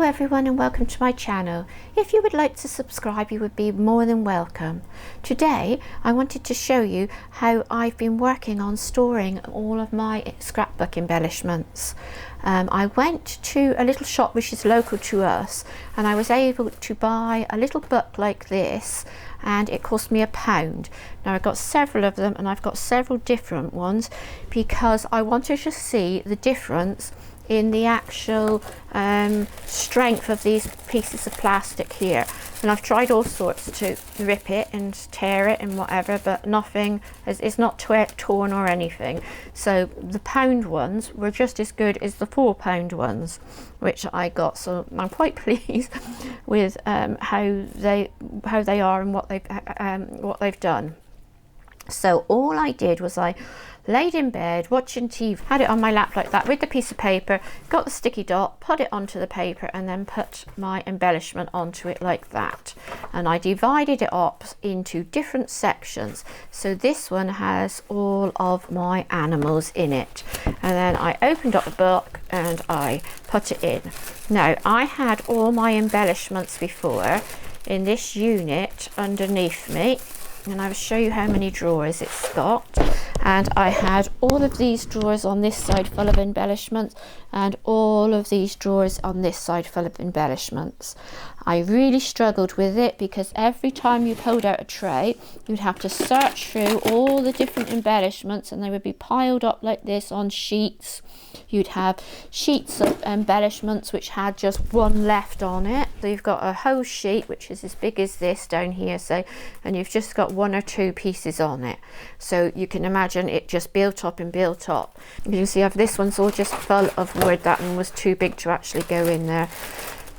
everyone and welcome to my channel. If you would like to subscribe, you would be more than welcome. Today I wanted to show you how I've been working on storing all of my scrapbook embellishments. I went to a little shop which is local to us and I was able to buy a little book like this, and it cost me £1. Now I've got several of them and I've got several different ones because I wanted to see the difference in the actual strength of these pieces of plastic here. And I've tried all sorts to rip it and tear it and whatever, but nothing it's not torn or anything. So the £1 ones were just as good as the £4 ones which I got, so I'm quite pleased with how they are and what they've done. So all I did was I laid in bed watching TV, had it on my lap like that with the piece of paper, got the sticky dot, put it onto the paper and then put my embellishment onto it like that. And I divided it up into different sections. So this one has all of my animals in it. And then I opened up the book and I put it in. Now I had all my embellishments before in this unit underneath me, and I will show you how many drawers it's got. And I had all of these drawers on this side full of embellishments and all of these drawers on this side full of embellishments. I really struggled with it because every time you pulled out a tray you'd have to search through all the different embellishments and they would be piled up like this on sheets. You'd have sheets of embellishments which had just one left on it. So you've got a whole sheet which is as big as this down here, say, and you've just got one or two pieces on it. So you can imagine it just built up and built up. You can see this one's all just full of wood. That one was too big to actually go in there.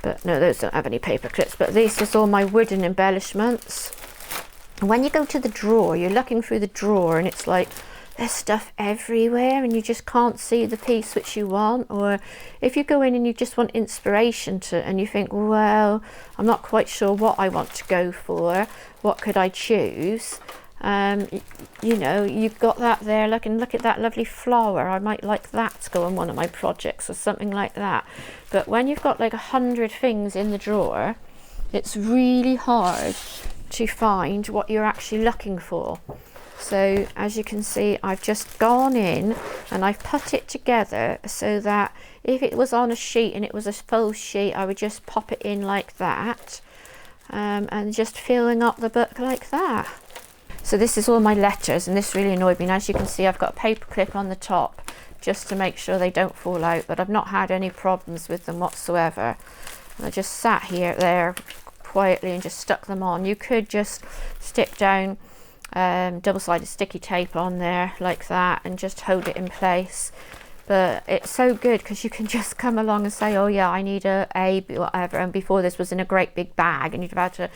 But no, those don't have any paper clips. But this is all my wooden embellishments. And when you go to the drawer, you're looking through the drawer and it's like there's stuff everywhere and you just can't see the piece which you want. Or if you go in and you just want inspiration and you think, well, I'm not quite sure what I want to go for, what could I choose? You know, you've got that there. Look at that lovely flower. I might like that to go on one of my projects or something like that. But when you've got like 100 things in the drawer, it's really hard to find what you're actually looking for. So as you can see, I've just gone in and I've put it together so that if it was on a sheet and it was a full sheet, I would just pop it in like that, and just filling up the book like that. So this is all my letters, and this really annoyed me. And as you can see, I've got a paper clip on the top just to make sure they don't fall out, but I've not had any problems with them whatsoever. And I just sat there quietly and just stuck them on. You could just stick down double-sided sticky tape on there like that and just hold it in place. But it's so good because you can just come along and say, oh yeah, I need a whatever. And before, this was in a great big bag and you'd have had to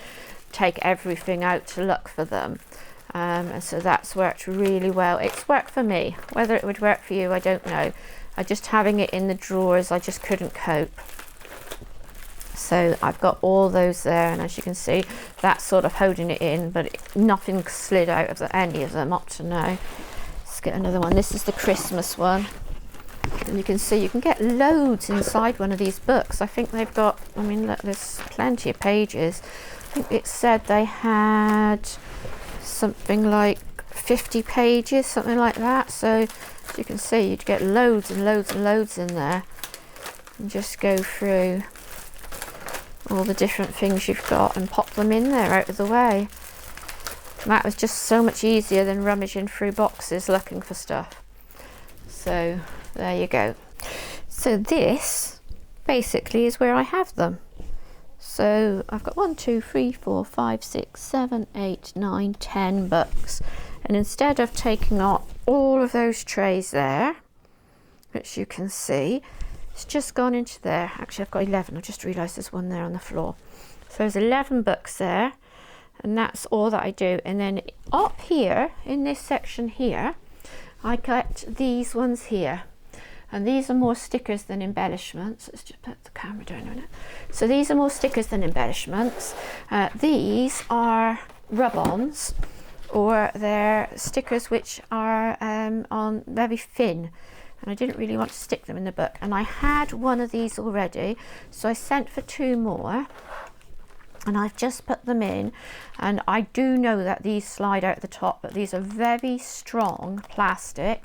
take everything out to look for them. And so that's worked really well. It's worked for me. Whether it would work for you, I don't know. Just having it in the drawers, I just couldn't cope. So I've got all those there, and as you can see, that's sort of holding it in, but nothing slid out of any of them up to now. Let's get another one. This is the Christmas one. And you can see you can get loads inside one of these books. I think they've got, I mean, look, there's plenty of pages. I think it said they had something like 50 pages, something like that. So as you can see, you'd get loads and loads and loads in there and just go through all the different things you've got and pop them in there out of the way. And that was just so much easier than rummaging through boxes looking for stuff. So there you go. So this basically is where I have them. So I've got 1, 2, 3, 4, 5, 6, 7, 8, 9, 10 books. And instead of taking out all of those trays there, which you can see, it's just gone into there. Actually, I've got 11. I just realised there's one there on the floor. So there's 11 books there. And that's all that I do. And then up here, in this section here, I got these ones here. And these are more stickers than embellishments. Let's just put the camera down a minute. So these are more stickers than embellishments. These are rub-ons, or they're stickers which are on very thin. and I didn't really want to stick them in the book, and I had one of these already, so I sent for 2 more, and I've just put them in. And I do know that these slide out the top, but these are very strong plastic,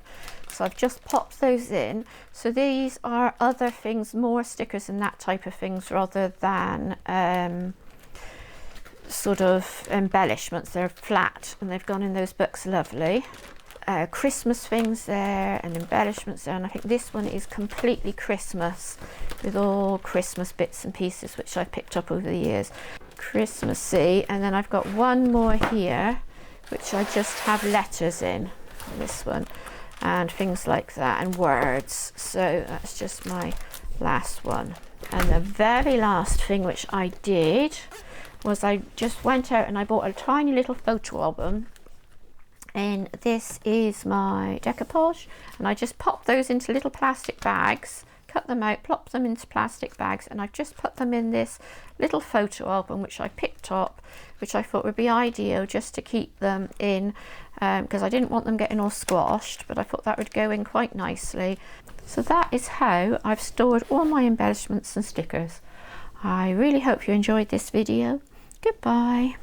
so I've just popped those in. So these are other things, more stickers and that type of things, rather than sort of embellishments. They're flat and they've gone in those books lovely. Christmas things there and embellishments there, and I think this one is completely Christmas with all Christmas bits and pieces which I picked up over the years. Christmassy. And then I've got one more here which I just have letters in, this one, and things like that, and words. So that's just my last one. And the very last thing which I did was I just went out and I bought a tiny little photo album, and this is my decoupage, and I just popped those into little plastic bags, cut them out, plop them into plastic bags, and I've just put them in this little photo album which I picked up, which I thought would be ideal just to keep them in, because I didn't want them getting all squashed, but I thought that would go in quite nicely. So that is how I've stored all my embellishments and stickers. I really hope you enjoyed this video. Goodbye.